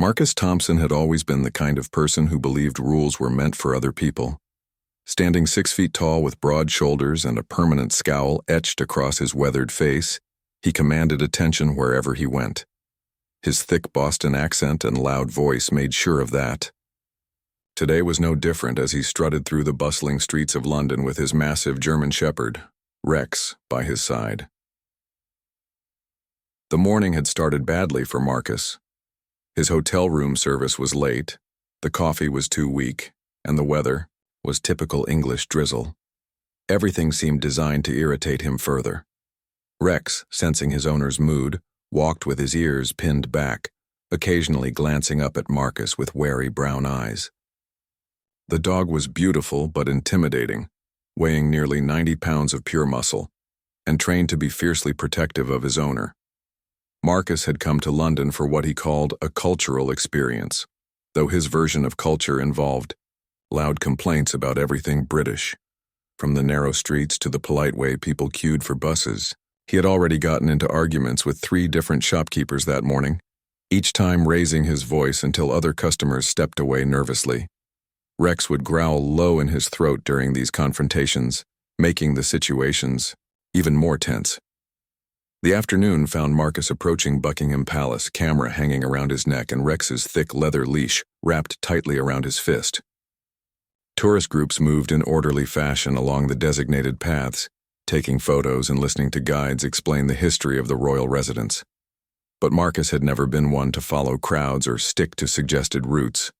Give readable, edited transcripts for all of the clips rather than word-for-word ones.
Marcus Thompson had always been the kind of person who believed rules were meant for other people. Standing 6 feet tall with broad shoulders and a permanent scowl etched across his weathered face, he commanded attention wherever he went. His thick Boston accent and loud voice made sure of that. Today was no different as he strutted through the bustling streets of London with his massive German shepherd, Rex, by his side. The morning had started badly for Marcus. His hotel room service was late, the coffee was too weak, and the weather was typical English drizzle. Everything seemed designed to irritate him further. Rex, sensing his owner's mood, walked with his ears pinned back, occasionally glancing up at Marcus with wary brown eyes. The dog was beautiful but intimidating, weighing nearly 90 pounds of pure muscle, and trained to be fiercely protective of his owner. Marcus had come to London for what he called a cultural experience, though his version of culture involved loud complaints about everything British. From the narrow streets to the polite way people queued for buses, he had already gotten into arguments with 3 different shopkeepers that morning, each time raising his voice until other customers stepped away nervously. Rex would growl low in his throat during these confrontations, making the situations even more tense. The afternoon found Marcus approaching Buckingham Palace, camera hanging around his neck and Rex's thick leather leash wrapped tightly around his fist. Tourist groups moved in orderly fashion along the designated paths, taking photos and listening to guides explain the history of the royal residence. But Marcus had never been one to follow crowds or stick to suggested routes.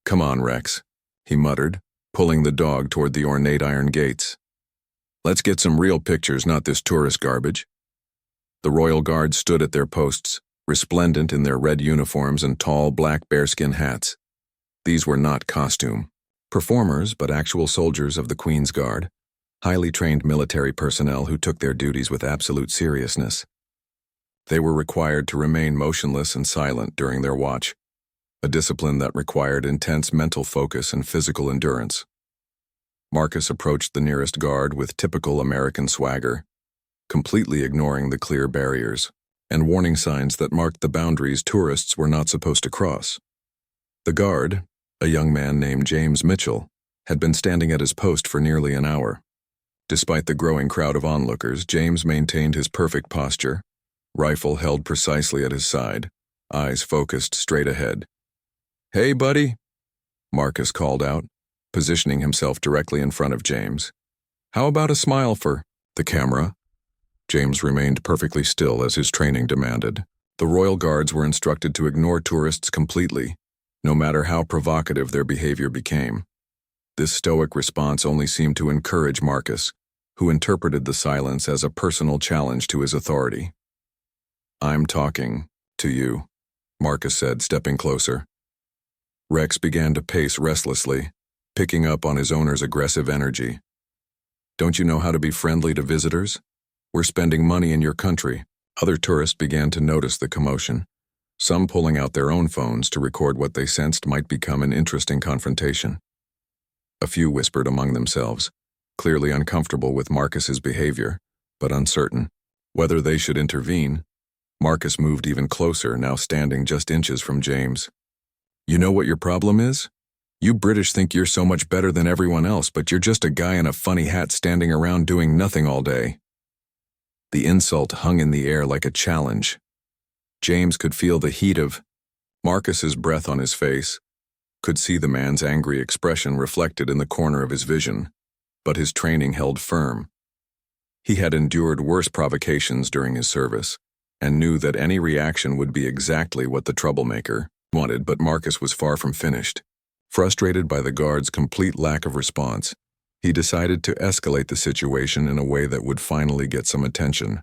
"Come on, Rex," he muttered, pulling the dog toward the ornate iron gates. "Let's get some real pictures, not this tourist garbage." The royal guards stood at their posts, resplendent in their red uniforms and tall black bearskin hats. These were not costume performers, but actual soldiers of the Queen's Guard, highly trained military personnel who took their duties with absolute seriousness. They were required to remain motionless and silent during their watch, a discipline that required intense mental focus and physical endurance. Marcus approached the nearest guard with typical American swagger, completely ignoring the clear barriers and warning signs that marked the boundaries tourists were not supposed to cross. The guard, a young man named James Mitchell, had been standing at his post for nearly an hour. Despite the growing crowd of onlookers, James maintained his perfect posture, rifle held precisely at his side, eyes focused straight ahead. "Hey, buddy," Marcus called out, positioning himself directly in front of James. "How about a smile for the camera?" James remained perfectly still as his training demanded. The royal guards were instructed to ignore tourists completely, no matter how provocative their behavior became. This stoic response only seemed to encourage Marcus, who interpreted the silence as a personal challenge to his authority. "I'm talking to you," Marcus said, stepping closer. Rex began to pace restlessly, picking up on his owner's aggressive energy. "Don't you know how to be friendly to visitors? We're spending money in your country." Other tourists began to notice the commotion, some pulling out their own phones to record what they sensed might become an interesting confrontation. A few whispered among themselves, clearly uncomfortable with Marcus's behavior, but uncertain whether they should intervene. Marcus moved even closer, now standing just inches from James. "You know what your problem is? You British think you're so much better than everyone else, but you're just a guy in a funny hat standing around doing nothing all day." The insult hung in the air like a challenge. James could feel the heat of Marcus's breath on his face, could see the man's angry expression reflected in the corner of his vision, but his training held firm. He had endured worse provocations during his service, and knew that any reaction would be exactly what the troublemaker wanted, but Marcus was far from finished. Frustrated by the guard's complete lack of response, he decided to escalate the situation in a way that would finally get some attention.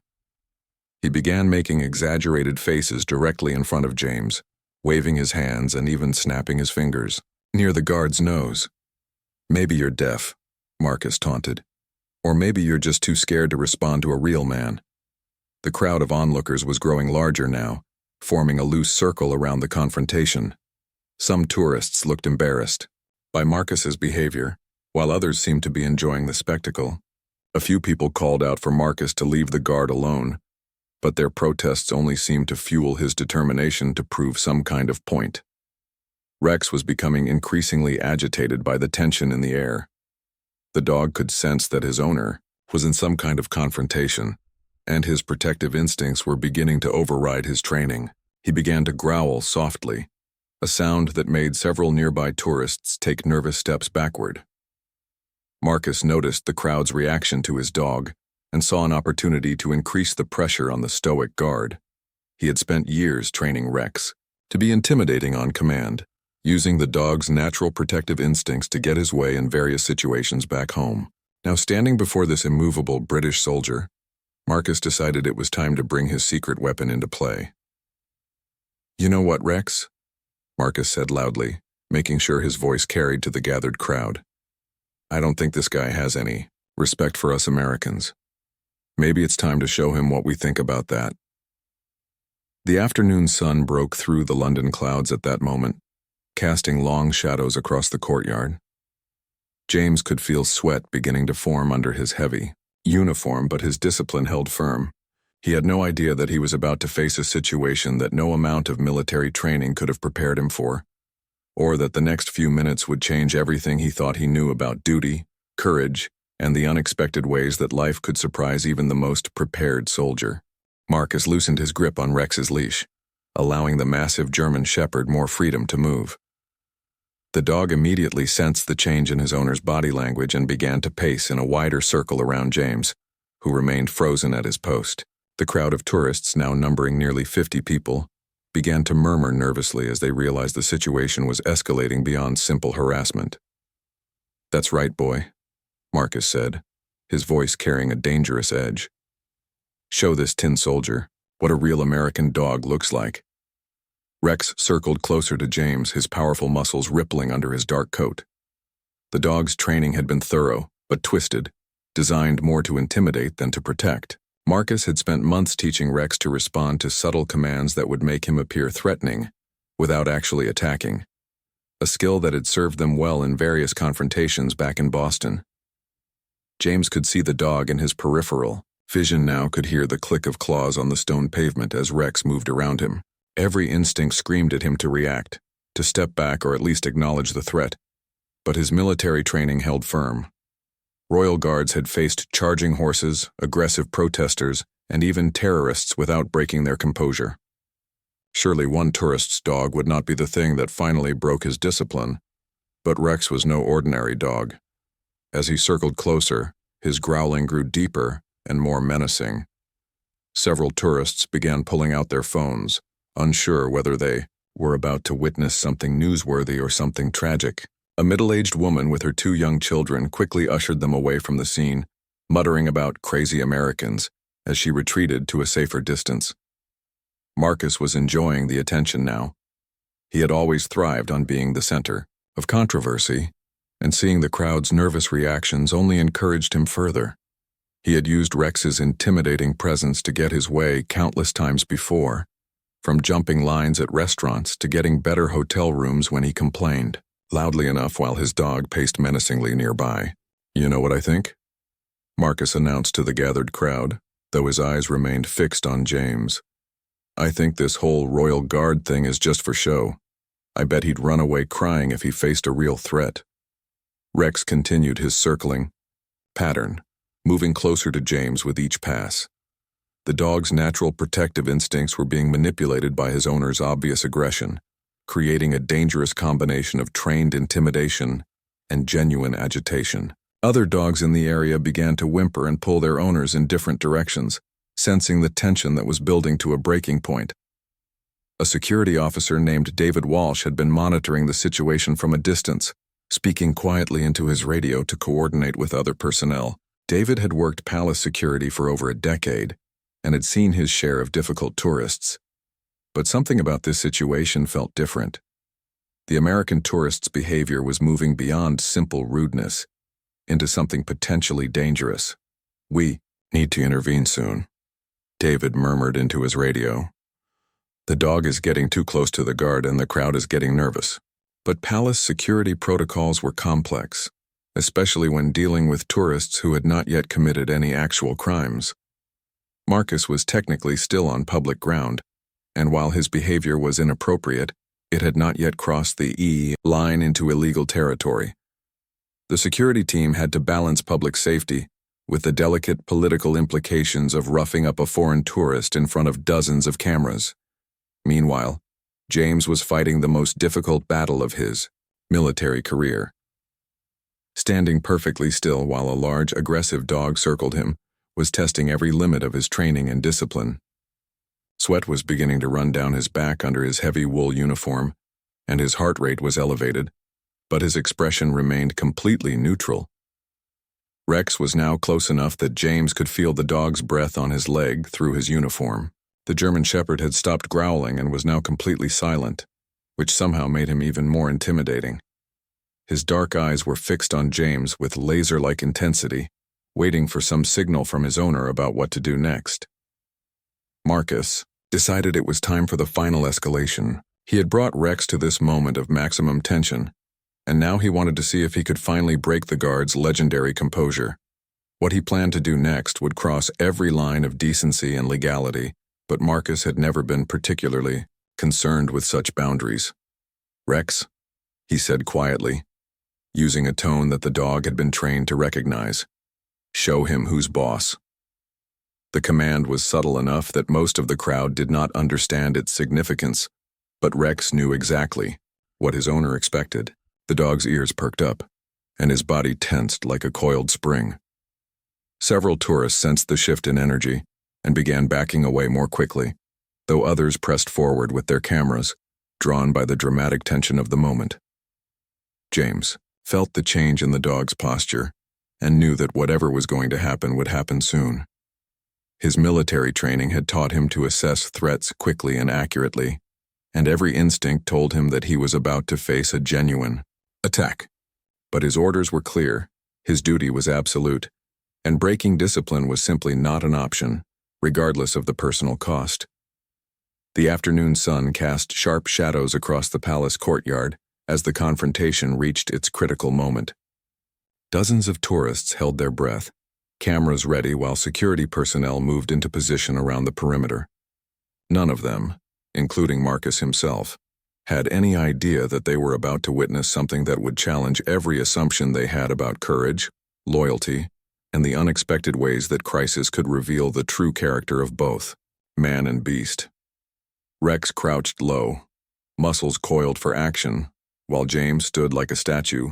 He began making exaggerated faces directly in front of James, waving his hands and even snapping his fingers, near the guard's nose. "Maybe you're deaf," Marcus taunted. "Or maybe you're just too scared to respond to a real man." The crowd of onlookers was growing larger now, forming a loose circle around the confrontation. Some tourists looked embarrassed by Marcus's behavior, while others seemed to be enjoying the spectacle. A few people called out for Marcus to leave the guard alone, but their protests only seemed to fuel his determination to prove some kind of point. Rex was becoming increasingly agitated by the tension in the air. The dog could sense that his owner was in some kind of confrontation, and his protective instincts were beginning to override his training. He began to growl softly, a sound that made several nearby tourists take nervous steps backward. Marcus noticed the crowd's reaction to his dog and saw an opportunity to increase the pressure on the stoic guard. He had spent years training Rex to be intimidating on command, using the dog's natural protective instincts to get his way in various situations back home. Now, standing before this immovable British soldier, Marcus decided it was time to bring his secret weapon into play. "You know what, Rex?" Marcus said loudly, making sure his voice carried to the gathered crowd. "I don't think this guy has any respect for us Americans. Maybe it's time to show him what we think about that." The afternoon sun broke through the London clouds at that moment, casting long shadows across the courtyard. James could feel sweat beginning to form under his heavy uniform, but his discipline held firm. He had no idea that he was about to face a situation that no amount of military training could have prepared him for, or that the next few minutes would change everything he thought he knew about duty, courage, and the unexpected ways that life could surprise even the most prepared soldier. Marcus loosened his grip on Rex's leash, allowing the massive German shepherd more freedom to move. The dog immediately sensed the change in his owner's body language and began to pace in a wider circle around James, who remained frozen at his post. The crowd of tourists, now numbering nearly 50 people, began to murmur nervously as they realized the situation was escalating beyond simple harassment. "That's right, boy," Marcus said, his voice carrying a dangerous edge. "Show this tin soldier what a real American dog looks like." Rex circled closer to James, his powerful muscles rippling under his dark coat. The dog's training had been thorough, but twisted, designed more to intimidate than to protect. Marcus had spent months teaching Rex to respond to subtle commands that would make him appear threatening, without actually attacking, a skill that had served them well in various confrontations back in Boston. James could see the dog in his peripheral vision now, could hear the click of claws on the stone pavement as Rex moved around him. Every instinct screamed at him to react, to step back or at least acknowledge the threat, but his military training held firm. Royal Guards had faced charging horses, aggressive protesters, and even terrorists without breaking their composure. Surely one tourist's dog would not be the thing that finally broke his discipline, but Rex was no ordinary dog. As he circled closer, his growling grew deeper and more menacing. Several tourists began pulling out their phones, unsure whether they were about to witness something newsworthy or something tragic. A middle-aged woman with her 2 young children quickly ushered them away from the scene, muttering about crazy Americans as she retreated to a safer distance. Marcus was enjoying the attention now. He had always thrived on being the center of controversy, and seeing the crowd's nervous reactions only encouraged him further. He had used Rex's intimidating presence to get his way countless times before, from jumping lines at restaurants to getting better hotel rooms when he complained loudly enough while his dog paced menacingly nearby. "You know what I think?" Marcus announced to the gathered crowd, though his eyes remained fixed on James. "I think this whole Royal Guard thing is just for show. I bet he'd run away crying if he faced a real threat." Rex continued his circling pattern, moving closer to James with each pass. The dog's natural protective instincts were being manipulated by his owner's obvious aggression, creating a dangerous combination of trained intimidation and genuine agitation. Other dogs in the area began to whimper and pull their owners in different directions, sensing the tension that was building to a breaking point. A security officer named David Walsh had been monitoring the situation from a distance, speaking quietly into his radio to coordinate with other personnel. David had worked palace security for over a decade and had seen his share of difficult tourists. But something about this situation felt different. The American tourists' behavior was moving beyond simple rudeness into something potentially dangerous. "We need to intervene soon," David murmured into his radio. "The dog is getting too close to the guard and the crowd is getting nervous." But palace security protocols were complex, especially when dealing with tourists who had not yet committed any actual crimes. Marcus was technically still on public ground, and while his behavior was inappropriate, it had not yet crossed the line into illegal territory. The security team had to balance public safety with the delicate political implications of roughing up a foreign tourist in front of dozens of cameras. Meanwhile, James was fighting the most difficult battle of his military career. Standing perfectly still while a large, aggressive dog circled him was testing every limit of his training and discipline. Sweat was beginning to run down his back under his heavy wool uniform, and his heart rate was elevated, but his expression remained completely neutral. Rex was now close enough that James could feel the dog's breath on his leg through his uniform. The German Shepherd had stopped growling and was now completely silent, which somehow made him even more intimidating. His dark eyes were fixed on James with laser-like intensity, waiting for some signal from his owner about what to do next. Marcus decided it was time for the final escalation. He had brought Rex to this moment of maximum tension, and now he wanted to see if he could finally break the guard's legendary composure. What he planned to do next would cross every line of decency and legality, but Marcus had never been particularly concerned with such boundaries. "Rex," he said quietly, using a tone that the dog had been trained to recognize. "Show him who's boss." The command was subtle enough that most of the crowd did not understand its significance, but Rex knew exactly what his owner expected. The dog's ears perked up, and his body tensed like a coiled spring. Several tourists sensed the shift in energy and began backing away more quickly, though others pressed forward with their cameras, drawn by the dramatic tension of the moment. James felt the change in the dog's posture and knew that whatever was going to happen would happen soon. His military training had taught him to assess threats quickly and accurately, and every instinct told him that he was about to face a genuine attack. But his orders were clear, his duty was absolute, and breaking discipline was simply not an option, regardless of the personal cost. The afternoon sun cast sharp shadows across the palace courtyard as the confrontation reached its critical moment. Dozens of tourists held their breath, cameras ready while security personnel moved into position around the perimeter. None of them, including Marcus himself, had any idea that they were about to witness something that would challenge every assumption they had about courage, loyalty, and the unexpected ways that crisis could reveal the true character of both, man and beast. Rex crouched low, muscles coiled for action, while James stood like a statue,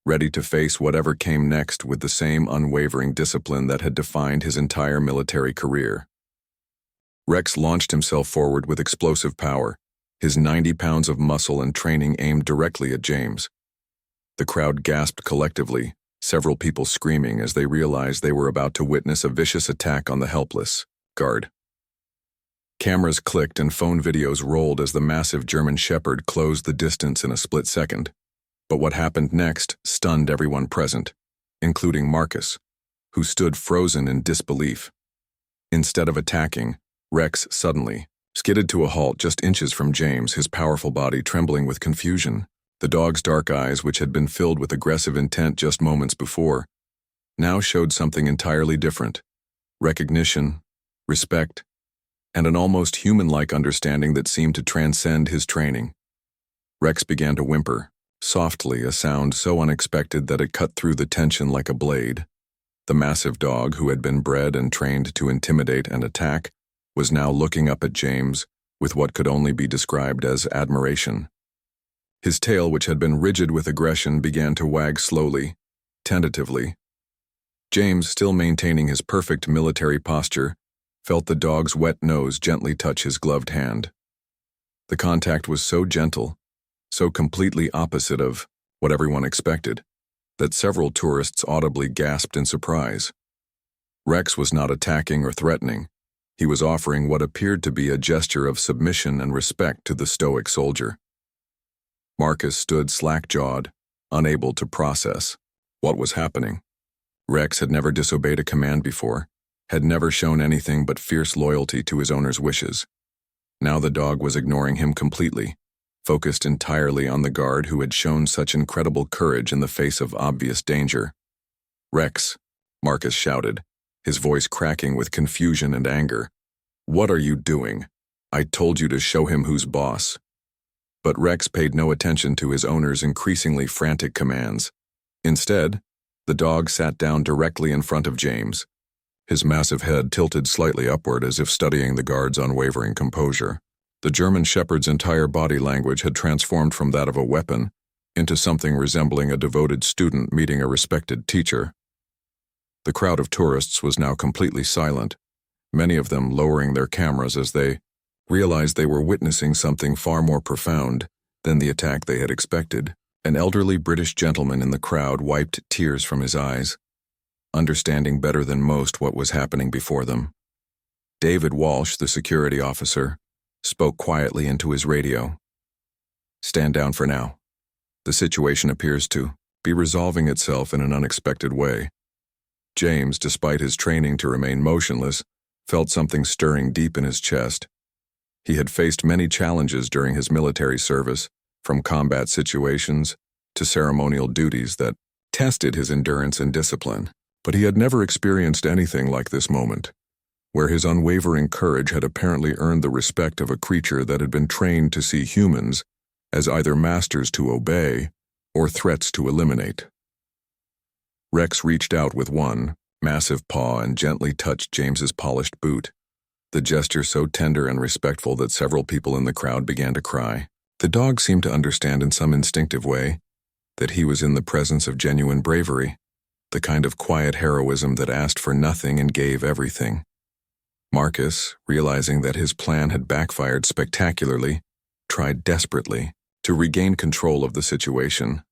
ready to face whatever came next with the same unwavering discipline that had defined his entire military career. Rex launched himself forward with explosive power, his 90 pounds of muscle and training aimed directly at James. The crowd gasped collectively, several people screaming as they realized they were about to witness a vicious attack on the helpless guard. Cameras clicked and phone videos rolled as the massive German Shepherd closed the distance in a split second. But what happened next stunned everyone present, including Marcus, who stood frozen in disbelief. Instead of attacking, Rex suddenly skidded to a halt just inches from James, his powerful body trembling with confusion. The dog's dark eyes, which had been filled with aggressive intent just moments before, now showed something entirely different: recognition, respect, and an almost human-like understanding that seemed to transcend his training. Rex began to whimper, softly, a sound so unexpected that it cut through the tension like a blade. The massive dog, who had been bred and trained to intimidate and attack, was now looking up at James with what could only be described as admiration. His tail, which had been rigid with aggression, began to wag slowly, tentatively. James, still maintaining his perfect military posture, felt the dog's wet nose gently touch his gloved hand. The contact was so gentle, so completely opposite of what everyone expected, that several tourists audibly gasped in surprise. Rex was not attacking or threatening. He was offering what appeared to be a gesture of submission and respect to the stoic soldier. Marcus stood slack-jawed, unable to process what was happening. Rex had never disobeyed a command before, had never shown anything but fierce loyalty to his owner's wishes. Now the dog was ignoring him completely, focused entirely on the guard who had shown such incredible courage in the face of obvious danger. "Rex," Marcus shouted, his voice cracking with confusion and anger. "What are you doing? I told you to show him who's boss." But Rex paid no attention to his owner's increasingly frantic commands. Instead, the dog sat down directly in front of James, his massive head tilted slightly upward as if studying the guard's unwavering composure. The German shepherd's entire body language had transformed from that of a weapon into something resembling a devoted student meeting a respected teacher. The crowd of tourists was now completely silent, many of them lowering their cameras as they realized they were witnessing something far more profound than the attack they had expected. An elderly British gentleman in the crowd wiped tears from his eyes, understanding better than most what was happening before them. David Walsh, the security officer, spoke quietly into his radio. "Stand down for now. The situation appears to be resolving itself in an unexpected way." James, despite his training to remain motionless, felt something stirring deep in his chest. He had faced many challenges during his military service, from combat situations to ceremonial duties that tested his endurance and discipline. But he had never experienced anything like this moment, where his unwavering courage had apparently earned the respect of a creature that had been trained to see humans as either masters to obey or threats to eliminate. Rex reached out with one massive paw and gently touched James's polished boot, the gesture so tender and respectful that several people in the crowd began to cry. The dog seemed to understand in some instinctive way that he was in the presence of genuine bravery, the kind of quiet heroism that asked for nothing and gave everything. Marcus, realizing that his plan had backfired spectacularly, tried desperately to regain control of the situation.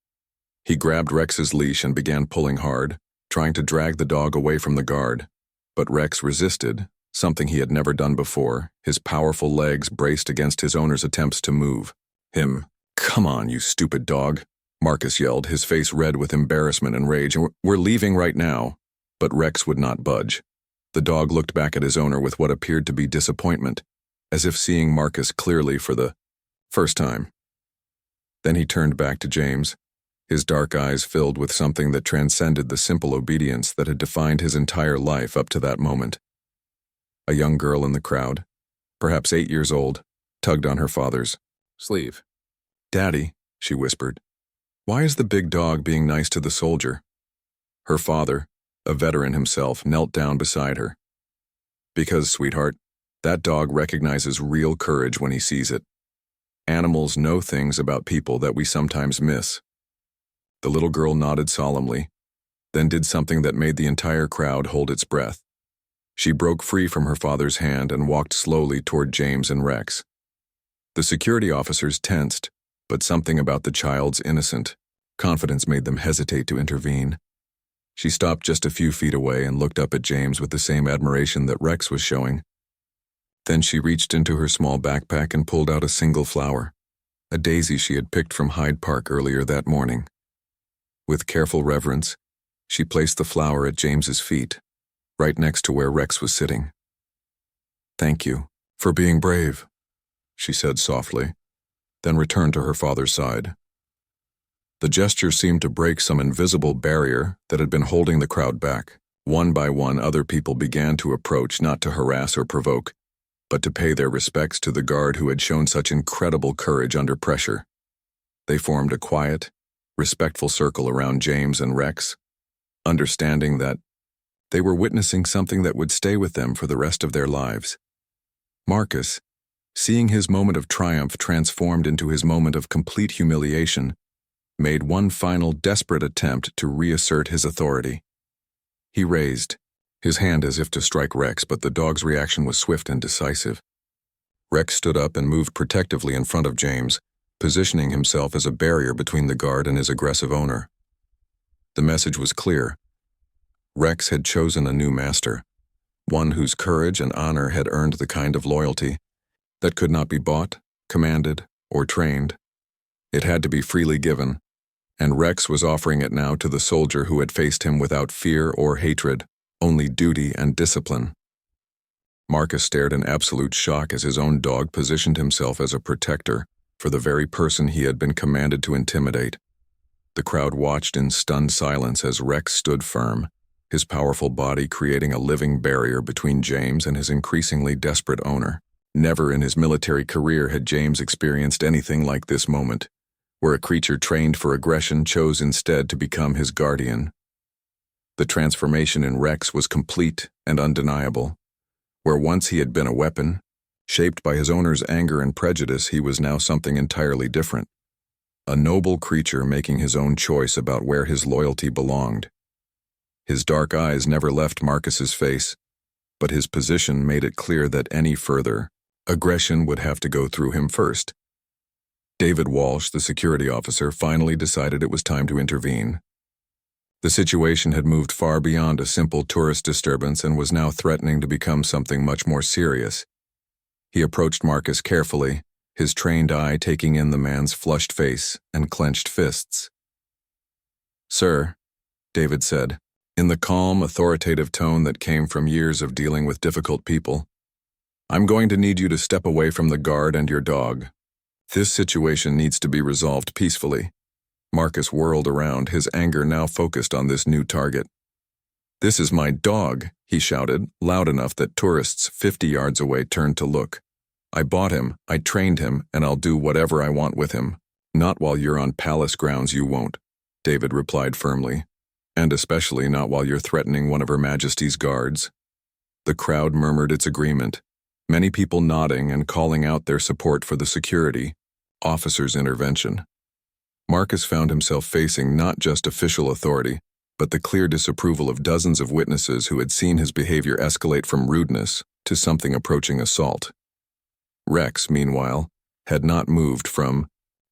He grabbed Rex's leash and began pulling hard, trying to drag the dog away from the guard. But Rex resisted, something he had never done before, his powerful legs braced against his owner's attempts to move him. "Come on, you stupid dog," Marcus yelled, his face red with embarrassment and rage. "We're leaving right now." But Rex would not budge. The dog looked back at his owner with what appeared to be disappointment, as if seeing Marcus clearly for the first time. Then he turned back to James, his dark eyes filled with something that transcended the simple obedience that had defined his entire life up to that moment. A young girl in the crowd, perhaps 8 years old, tugged on her father's sleeve. "Daddy," she whispered, "why is the big dog being nice to the soldier?" Her father, a veteran himself, knelt down beside her. "Because, sweetheart, that dog recognizes real courage when he sees it. Animals know things about people that we sometimes miss." The little girl nodded solemnly, then did something that made the entire crowd hold its breath. She broke free from her father's hand and walked slowly toward James and Rex. The security officers tensed, but something about the child's innocent confidence made them hesitate to intervene. She stopped just a few feet away and looked up at James with the same admiration that Rex was showing. Then she reached into her small backpack and pulled out a single flower, a daisy she had picked from Hyde Park earlier that morning. With careful reverence, she placed the flower at James's feet, right next to where Rex was sitting. "Thank you for being brave," she said softly, then returned to her father's side. The gesture seemed to break some invisible barrier that had been holding the crowd back. One by one, other people began to approach, not to harass or provoke, but to pay their respects to the guard who had shown such incredible courage under pressure. They formed a quiet, respectful circle around James and Rex, understanding that they were witnessing something that would stay with them for the rest of their lives. Marcus, seeing his moment of triumph transformed into his moment of complete humiliation, made one final desperate attempt to reassert his authority. He raised his hand as if to strike Rex, but the dog's reaction was swift and decisive. Rex stood up and moved protectively in front of James, positioning himself as a barrier between the guard and his aggressive owner. The message was clear. Rex had chosen a new master, one whose courage and honor had earned the kind of loyalty that could not be bought, commanded, or trained. It had to be freely given, and Rex was offering it now to the soldier who had faced him without fear or hatred, only duty and discipline. Marcus stared in absolute shock as his own dog positioned himself as a protector for the very person he had been commanded to intimidate. The crowd watched in stunned silence as Rex stood firm, his powerful body creating a living barrier between James and his increasingly desperate owner. Never in his military career had James experienced anything like this moment, where a creature trained for aggression chose instead to become his guardian. The transformation in Rex was complete and undeniable. Where once he had been a weapon, shaped by his owner's anger and prejudice, he was now something entirely different. A noble creature making his own choice about where his loyalty belonged. His dark eyes never left Marcus's face, but his position made it clear that any further aggression would have to go through him first. David Walsh, the security officer, finally decided it was time to intervene. The situation had moved far beyond a simple tourist disturbance and was now threatening to become something much more serious. He approached Marcus carefully, his trained eye taking in the man's flushed face and clenched fists. "Sir," David said, in the calm, authoritative tone that came from years of dealing with difficult people, "I'm going to need you to step away from the guard and your dog. This situation needs to be resolved peacefully." Marcus whirled around, his anger now focused on this new target. "This is my dog," he shouted, loud enough that tourists 50 yards away turned to look. "I bought him, I trained him, and I'll do whatever I want with him. Not while you're on palace grounds, you won't," David replied firmly. "And especially not while you're threatening one of Her Majesty's guards." The crowd murmured its agreement, many people nodding and calling out their support for the security officer's intervention. Marcus found himself facing not just official authority, but the clear disapproval of dozens of witnesses who had seen his behavior escalate from rudeness to something approaching assault. Rex, meanwhile, had not moved from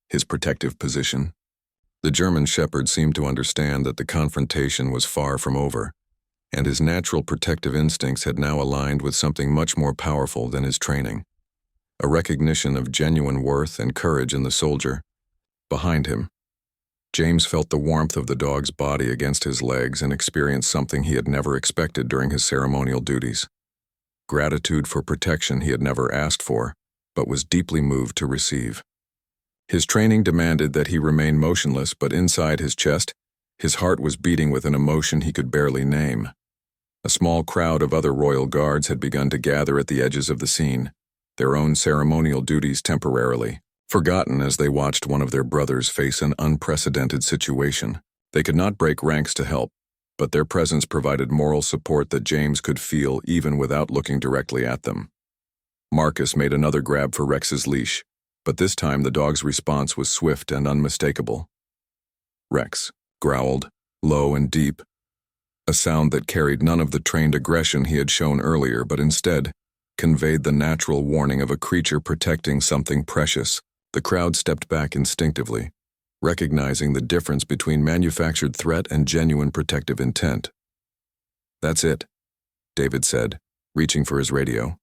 his protective position. The German shepherd seemed to understand that the confrontation was far from over, and his natural protective instincts had now aligned with something much more powerful than his training. A recognition of genuine worth and courage in the soldier. Behind him, James felt the warmth of the dog's body against his legs and experienced something he had never expected during his ceremonial duties. Gratitude for protection he had never asked for, but was deeply moved to receive. His training demanded that he remain motionless, but inside his chest, his heart was beating with an emotion he could barely name. A small crowd of other royal guards had begun to gather at the edges of the scene, their own ceremonial duties temporarily forgotten as they watched one of their brothers face an unprecedented situation. They could not break ranks to help, but their presence provided moral support that James could feel even without looking directly at them. Marcus made another grab for Rex's leash, but this time the dog's response was swift and unmistakable. Rex growled, low and deep, a sound that carried none of the trained aggression he had shown earlier, but instead conveyed the natural warning of a creature protecting something precious. The crowd stepped back instinctively, recognizing the difference between manufactured threat and genuine protective intent. "That's it," David said, reaching for his radio.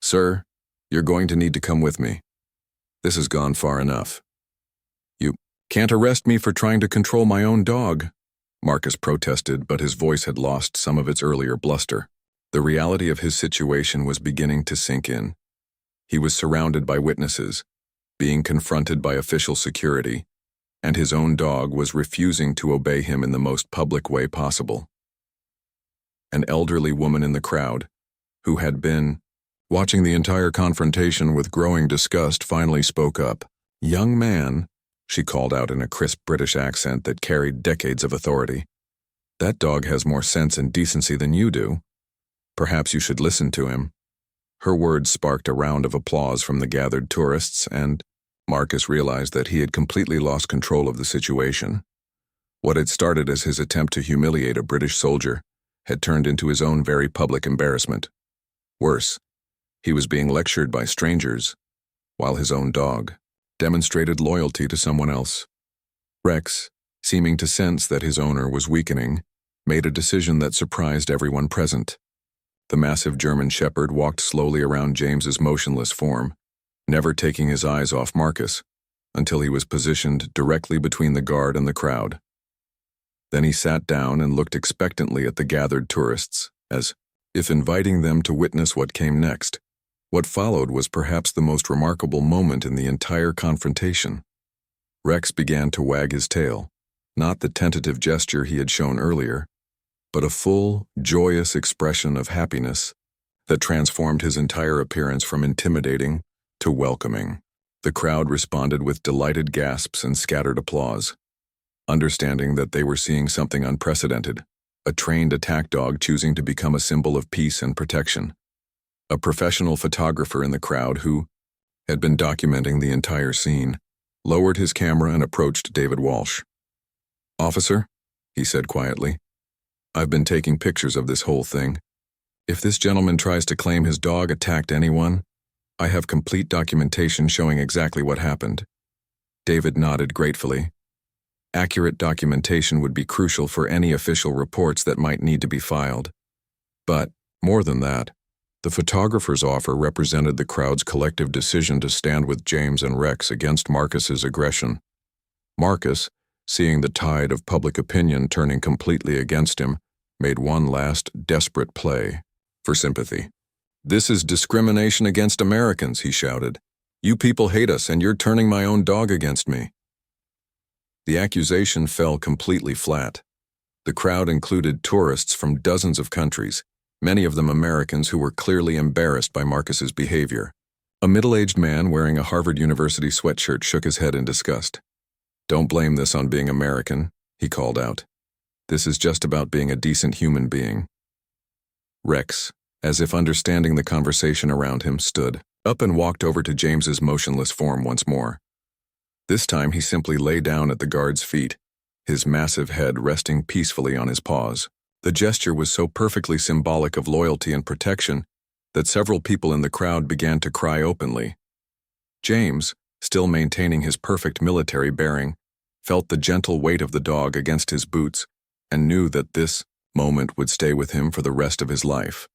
"Sir, you're going to need to come with me. This has gone far enough." "You can't arrest me for trying to control my own dog," Marcus protested, but his voice had lost some of its earlier bluster. The reality of his situation was beginning to sink in. He was surrounded by witnesses, being confronted by official security, and his own dog was refusing to obey him in the most public way possible. An elderly woman in the crowd, who had been watching the entire confrontation with growing disgust, finally spoke up. "Young man," she called out in a crisp British accent that carried decades of authority, "that dog has more sense and decency than you do. Perhaps you should listen to him." Her words sparked a round of applause from the gathered tourists, and Marcus realized that he had completely lost control of the situation. What had started as his attempt to humiliate a British soldier had turned into his own very public embarrassment. Worse, he was being lectured by strangers, while his own dog demonstrated loyalty to someone else. Rex, seeming to sense that his owner was weakening, made a decision that surprised everyone present. The massive German shepherd walked slowly around James's motionless form, never taking his eyes off Marcus, until he was positioned directly between the guard and the crowd. Then he sat down and looked expectantly at the gathered tourists, as if inviting them to witness what came next. What followed was perhaps the most remarkable moment in the entire confrontation. Rex began to wag his tail, not the tentative gesture he had shown earlier, but a full, joyous expression of happiness that transformed his entire appearance from intimidating to welcoming. The crowd responded with delighted gasps and scattered applause, understanding that they were seeing something unprecedented, a trained attack dog choosing to become a symbol of peace and protection. A professional photographer in the crowd who had been documenting the entire scene lowered his camera and approached David Walsh. "Officer," he said quietly, "I've been taking pictures of this whole thing. If this gentleman tries to claim his dog attacked anyone, I have complete documentation showing exactly what happened." David nodded gratefully. Accurate documentation would be crucial for any official reports that might need to be filed. But, more than that, the photographer's offer represented the crowd's collective decision to stand with James and Rex against Marcus's aggression. Marcus, seeing the tide of public opinion turning completely against him, made one last desperate play for sympathy. "This is discrimination against Americans," he shouted. "You people hate us, and you're turning my own dog against me." The accusation fell completely flat. The crowd included tourists from dozens of countries, many of them Americans who were clearly embarrassed by Marcus's behavior. A middle-aged man wearing a Harvard University sweatshirt shook his head in disgust. "Don't blame this on being American," he called out. "This is just about being a decent human being." Rex, as if understanding the conversation around him, stood up and walked over to James's motionless form once more. This time he simply lay down at the guard's feet, his massive head resting peacefully on his paws. The gesture was so perfectly symbolic of loyalty and protection that several people in the crowd began to cry openly. James, still maintaining his perfect military bearing, felt the gentle weight of the dog against his boots and knew that this moment would stay with him for the rest of his life.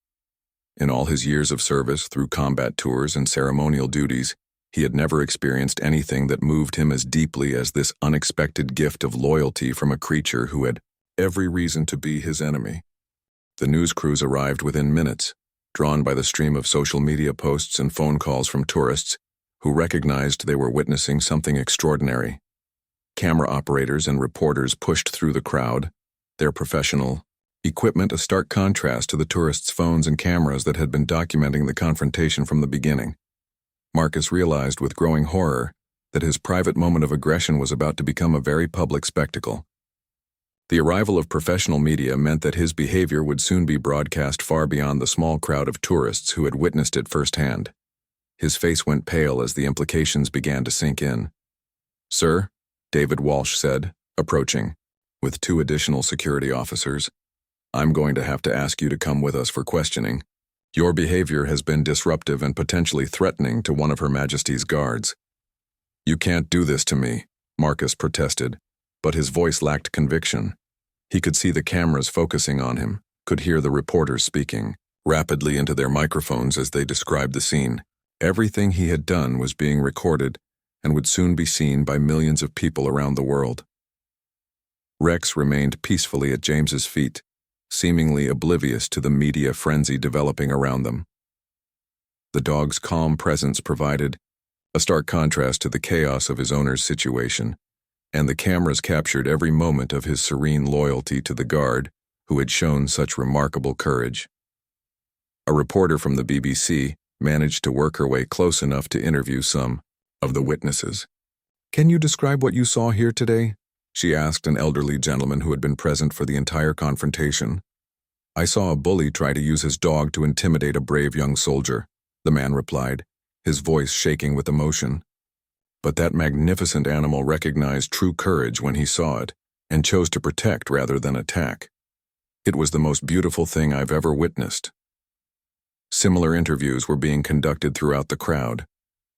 In all his years of service through combat tours and ceremonial duties, he had never experienced anything that moved him as deeply as this unexpected gift of loyalty from a creature who had every reason to be his enemy. The news crews arrived within minutes, drawn by the stream of social media posts and phone calls from tourists who recognized they were witnessing something extraordinary. Camera operators and reporters pushed through the crowd, their professional equipment a stark contrast to the tourists' phones and cameras that had been documenting the confrontation from the beginning. Marcus realized with growing horror that his private moment of aggression was about to become a very public spectacle. The arrival of professional media meant that his behavior would soon be broadcast far beyond the small crowd of tourists who had witnessed it firsthand. His face went pale as the implications began to sink in. "Sir," David Walsh said, approaching, with 2 additional security officers, "I'm going to have to ask you to come with us for questioning. Your behavior has been disruptive and potentially threatening to one of Her Majesty's guards." "You can't do this to me," Marcus protested, but his voice lacked conviction. He could see the cameras focusing on him, could hear the reporters speaking rapidly into their microphones as they described the scene. Everything he had done was being recorded and would soon be seen by millions of people around the world. Rex remained peacefully at James's feet, seemingly oblivious to the media frenzy developing around them. The dog's calm presence provided a stark contrast to the chaos of his owner's situation, and the cameras captured every moment of his serene loyalty to the guard who had shown such remarkable courage. A reporter from the BBC managed to work her way close enough to interview some of the witnesses. "Can you describe what you saw here today?" she asked an elderly gentleman who had been present for the entire confrontation. "I saw a bully try to use his dog to intimidate a brave young soldier," the man replied, his voice shaking with emotion. "But that magnificent animal recognized true courage when he saw it, and chose to protect rather than attack. It was the most beautiful thing I've ever witnessed." Similar interviews were being conducted throughout the crowd,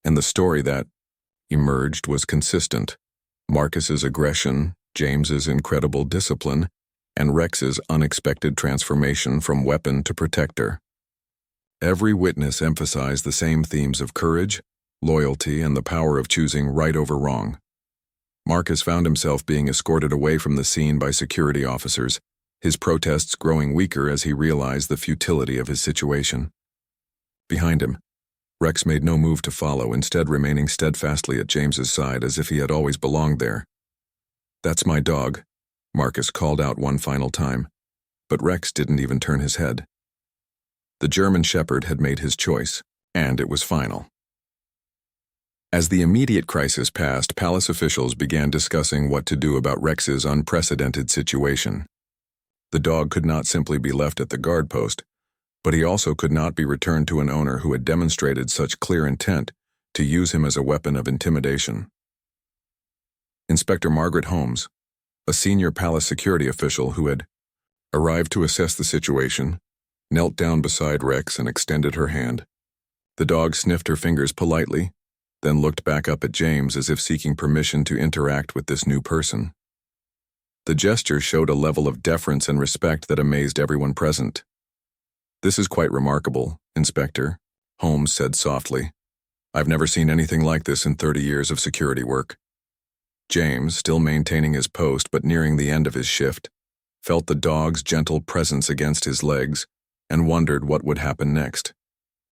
and the story that emerged was consistent. Marcus's aggression, James's incredible discipline, and Rex's unexpected transformation from weapon to protector. Every witness emphasized the same themes of courage, loyalty, and the power of choosing right over wrong. Marcus found himself being escorted away from the scene by security officers, his protests growing weaker as he realized the futility of his situation. Behind him, Rex made no move to follow, instead remaining steadfastly at James's side as if he had always belonged there. "That's my dog," Marcus called out one final time. but Rex didn't even turn his head. The German Shepherd had made his choice, and it was final. As the immediate crisis passed, palace officials began discussing what to do about Rex's unprecedented situation. The dog could not simply be left at the guard post, but he also could not be returned to an owner who had demonstrated such clear intent to use him as a weapon of intimidation. Inspector Margaret Holmes, a senior palace security official who had arrived to assess the situation, knelt down beside Rex and extended her hand. The dog sniffed her fingers politely, then looked back up at James as if seeking permission to interact with this new person. The gesture showed a level of deference and respect that amazed everyone present. "This is quite remarkable, Inspector," Holmes said softly. "I've never seen anything like this in 30 years of security work." James, still maintaining his post but nearing the end of his shift, felt the dog's gentle presence against his legs and wondered what would happen next.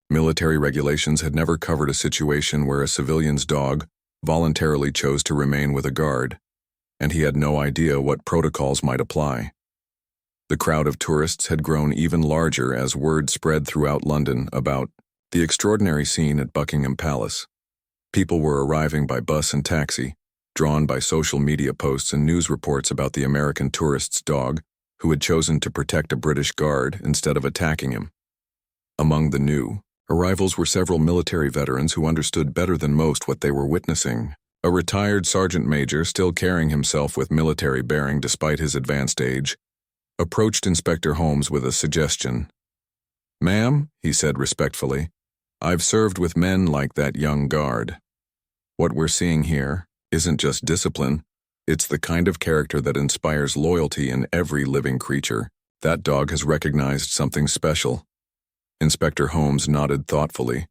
Military regulations had never covered a situation where a civilian's dog voluntarily chose to remain with a guard, and he had no idea what protocols might apply. The crowd of tourists had grown even larger as word spread throughout London about the extraordinary scene at Buckingham Palace. People were arriving by bus and taxi, drawn by social media posts and news reports about the American tourist's dog who had chosen to protect a British guard instead of attacking him. Among the new arrivals were several military veterans who understood better than most what they were witnessing. A retired sergeant major, still carrying himself with military bearing despite his advanced age, approached Inspector Holmes with a suggestion. "Ma'am," he said respectfully, "I've served with men like that young guard. What we're seeing here isn't just discipline, it's the kind of character that inspires loyalty in every living creature. That dog has recognized something special." Inspector Holmes nodded thoughtfully.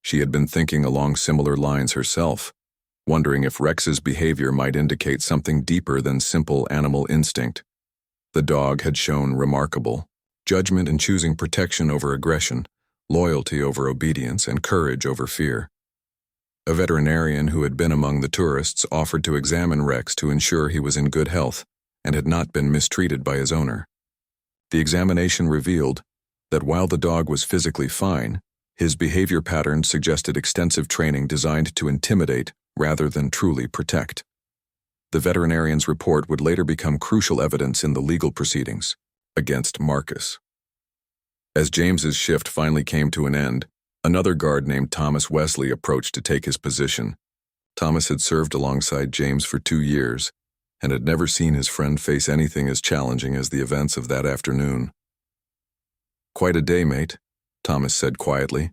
She had been thinking along similar lines herself, wondering if Rex's behavior might indicate something deeper than simple animal instinct. The dog had shown remarkable judgment in choosing protection over aggression, loyalty over obedience, and courage over fear. A veterinarian who had been among the tourists offered to examine Rex to ensure he was in good health and had not been mistreated by his owner. The examination revealed that while the dog was physically fine, his behavior patterns suggested extensive training designed to intimidate rather than truly protect. The veterinarian's report would later become crucial evidence in the legal proceedings against Marcus. As James's shift finally came to an end, another guard named Thomas Wesley approached to take his position. Thomas had served alongside James for 2 years and had never seen his friend face anything as challenging as the events of that afternoon. "Quite a day, mate," Thomas said quietly,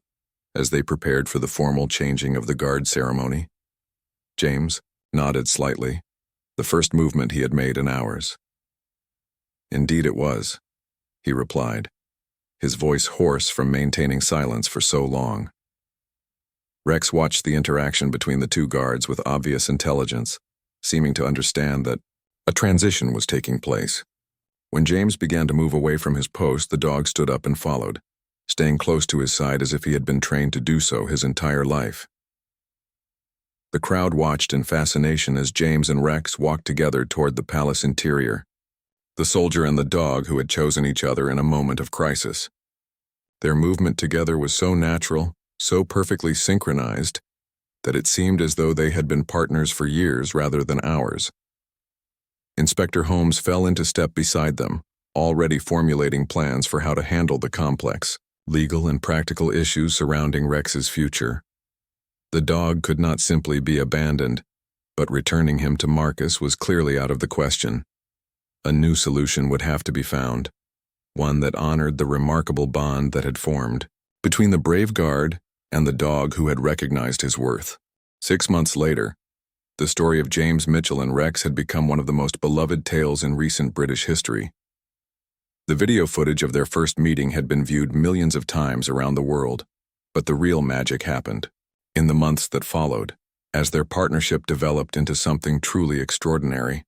as they prepared for the formal changing of the guard ceremony. James nodded slightly, the first movement he had made in hours. "Indeed it was," he replied, his voice hoarse from maintaining silence for so long. Rex watched the interaction between the two guards with obvious intelligence, seeming to understand that a transition was taking place. When James began to move away from his post, the dog stood up and followed, staying close to his side as if he had been trained to do so his entire life. The crowd watched in fascination as James and Rex walked together toward the palace interior, the soldier and the dog who had chosen each other in a moment of crisis. Their movement together was so natural, so perfectly synchronized, that it seemed as though they had been partners for years rather than hours. Inspector Holmes fell into step beside them, already formulating plans for how to handle the complex, legal and practical issues surrounding Rex's future. The dog could not simply be abandoned, but returning him to Marcus was clearly out of the question. A new solution would have to be found, one that honored the remarkable bond that had formed between the brave guard and the dog who had recognized his worth. 6 months later, the story of James Mitchell and Rex had become one of the most beloved tales in recent British history. The video footage of their first meeting had been viewed millions of times around the world, but the real magic happened in the months that followed, as their partnership developed into something truly extraordinary.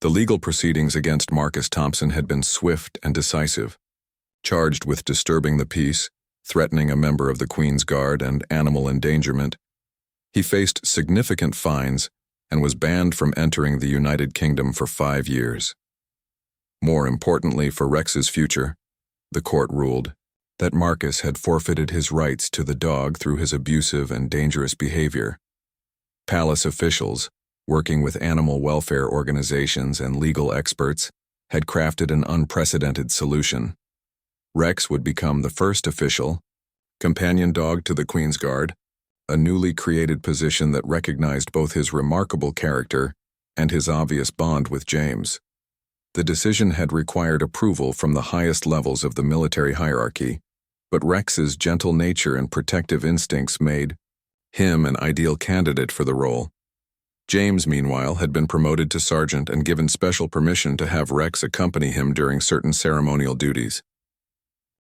The legal proceedings against Marcus Thompson had been swift and decisive. Charged with disturbing the peace, threatening a member of the Queen's Guard, and animal endangerment, he faced significant fines and was banned from entering the United Kingdom for 5 years. More importantly for Rex's future, the court ruled that Marcus had forfeited his rights to the dog through his abusive and dangerous behavior. Palace officials, working with animal welfare organizations and legal experts, had crafted an unprecedented solution. Rex would become the first official companion dog to the Queen's Guard, a newly created position that recognized both his remarkable character and his obvious bond with James. The decision had required approval from the highest levels of the military hierarchy, but Rex's gentle nature and protective instincts made him an ideal candidate for the role. James, meanwhile, had been promoted to sergeant and given special permission to have Rex accompany him during certain ceremonial duties.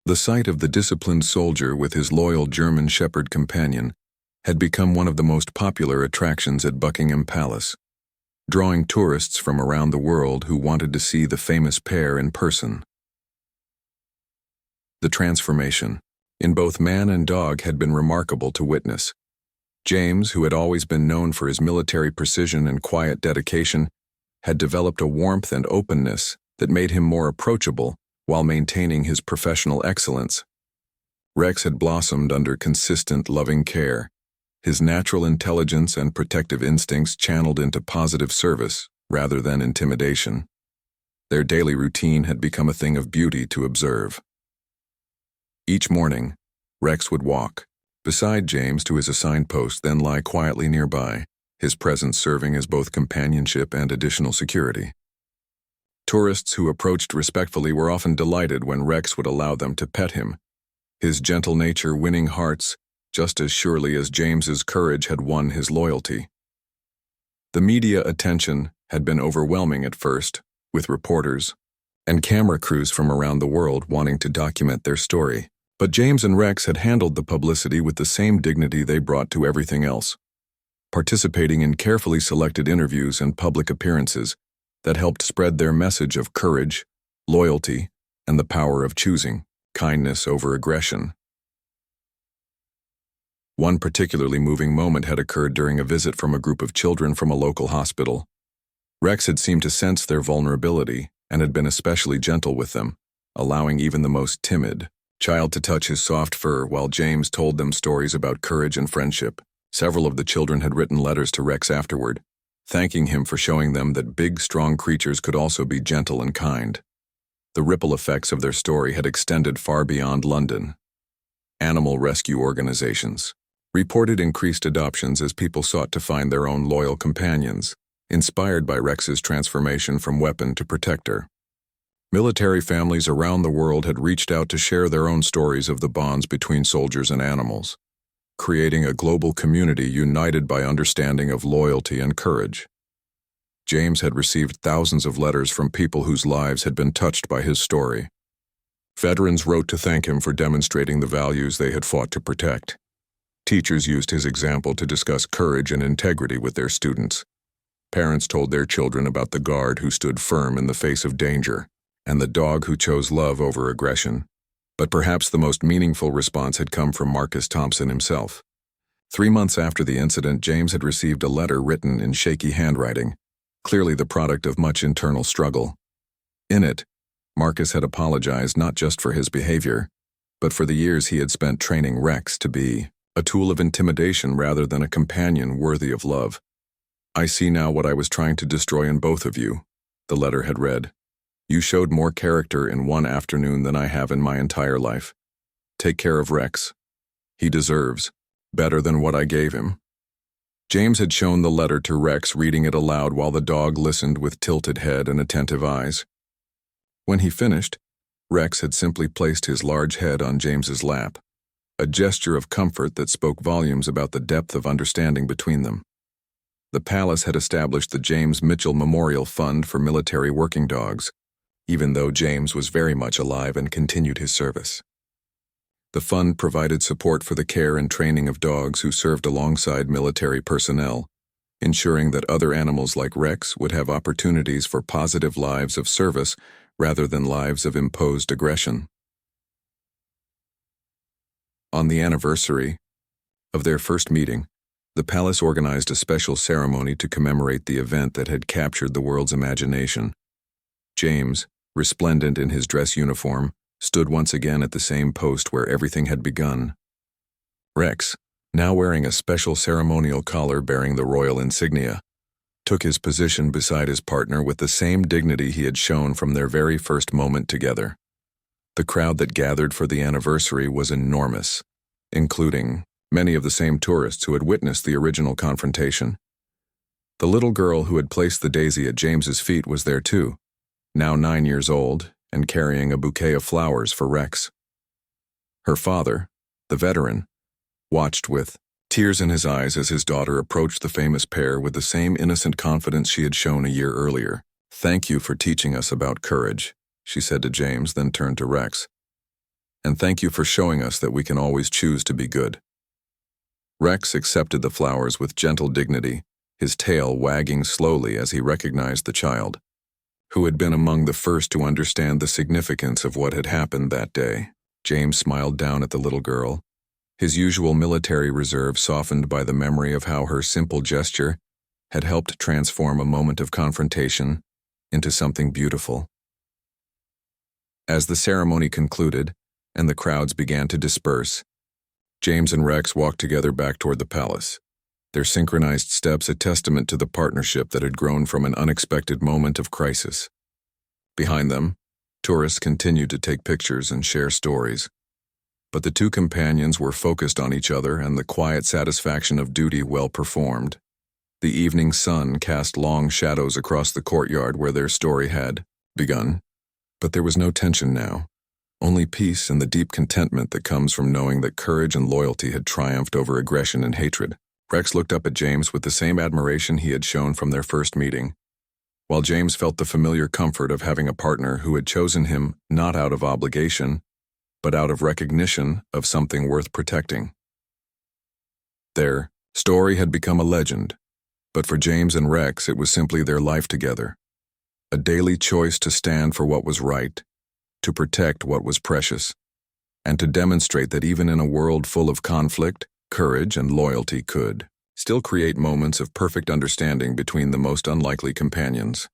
The sight of the disciplined soldier with his loyal German Shepherd companion had become one of the most popular attractions at Buckingham Palace, drawing tourists from around the world who wanted to see the famous pair in person. The transformation in both man and dog had been remarkable to witness. James, who had always been known for his military precision and quiet dedication, had developed a warmth and openness that made him more approachable while maintaining his professional excellence. Rex had blossomed under consistent, loving care, his natural intelligence and protective instincts channeled into positive service rather than intimidation. Their daily routine had become a thing of beauty to observe. Each morning, Rex would walk beside James to his assigned post, then lie quietly nearby, his presence serving as both companionship and additional security. Tourists who approached respectfully were often delighted when Rex would allow them to pet him, his gentle nature winning hearts just as surely as James's courage had won his loyalty. The media attention had been overwhelming at first, with reporters and camera crews from around the world wanting to document their story. But James and Rex had handled the publicity with the same dignity they brought to everything else, participating in carefully selected interviews and public appearances that helped spread their message of courage, loyalty, and the power of choosing kindness over aggression. One particularly moving moment had occurred during a visit from a group of children from a local hospital. Rex had seemed to sense their vulnerability and had been especially gentle with them, allowing even the most timid child to touch his soft fur while James told them stories about courage and friendship. Several of the children had written letters to Rex afterward, thanking him for showing them that big, strong creatures could also be gentle and kind. The ripple effects of their story had extended far beyond London. Animal rescue organizations reported increased adoptions as people sought to find their own loyal companions, inspired by Rex's transformation from weapon to protector. Military families around the world had reached out to share their own stories of the bonds between soldiers and animals, creating a global community united by understanding of loyalty and courage. James had received thousands of letters from people whose lives had been touched by his story. Veterans wrote to thank him for demonstrating the values they had fought to protect. Teachers used his example to discuss courage and integrity with their students. Parents told their children about the guard who stood firm in the face of danger, and the dog who chose love over aggression. But perhaps the most meaningful response had come from Marcus Thompson himself. 3 months after the incident, James had received a letter written in shaky handwriting, clearly the product of much internal struggle. In it, Marcus had apologized not just for his behavior, but for the years he had spent training Rex to be a tool of intimidation rather than a companion worthy of love. "I see now what I was trying to destroy in both of you," the letter had read. "You showed more character in one afternoon than I have in my entire life. Take care of Rex. He deserves better than what I gave him." James had shown the letter to Rex, reading it aloud while the dog listened with tilted head and attentive eyes. When he finished, Rex had simply placed his large head on James's lap, a gesture of comfort that spoke volumes about the depth of understanding between them. The palace had established the James Mitchell Memorial Fund for military working dogs, even though James was very much alive and continued his service. The fund provided support for the care and training of dogs who served alongside military personnel, ensuring that other animals like Rex would have opportunities for positive lives of service rather than lives of imposed aggression. On the anniversary of their first meeting, the palace organized a special ceremony to commemorate the event that had captured the world's imagination. James, resplendent in his dress uniform, stood once again at the same post where everything had begun. Rex, now wearing a special ceremonial collar bearing the royal insignia, took his position beside his partner with the same dignity he had shown from their very first moment together. The crowd that gathered for the anniversary was enormous, including many of the same tourists who had witnessed the original confrontation. The little girl who had placed the daisy at James's feet was there too, now 9 years old and carrying a bouquet of flowers for Rex. Her father, the veteran, watched with tears in his eyes as his daughter approached the famous pair with the same innocent confidence she had shown a year earlier. "Thank you for teaching us about courage," she said to James, then turned to Rex. "And thank you for showing us that we can always choose to be good." Rex accepted the flowers with gentle dignity, his tail wagging slowly as he recognized the child, who had been among the first to understand the significance of what had happened that day. James smiled down at the little girl, his usual military reserve softened by the memory of how her simple gesture had helped transform a moment of confrontation into something beautiful. As the ceremony concluded and the crowds began to disperse, James and Rex walked together back toward the palace, their synchronized steps a testament to the partnership that had grown from an unexpected moment of crisis. Behind them, tourists continued to take pictures and share stories, but the two companions were focused on each other and the quiet satisfaction of duty well performed. The evening sun cast long shadows across the courtyard where their story had begun, but there was no tension now, only peace and the deep contentment that comes from knowing that courage and loyalty had triumphed over aggression and hatred. Rex looked up at James with the same admiration he had shown from their first meeting, while James felt the familiar comfort of having a partner who had chosen him not out of obligation, but out of recognition of something worth protecting. Their story had become a legend, but for James and Rex it was simply their life together, a daily choice to stand for what was right, to protect what was precious, and to demonstrate that even in a world full of conflict, courage and loyalty could still create moments of perfect understanding between the most unlikely companions.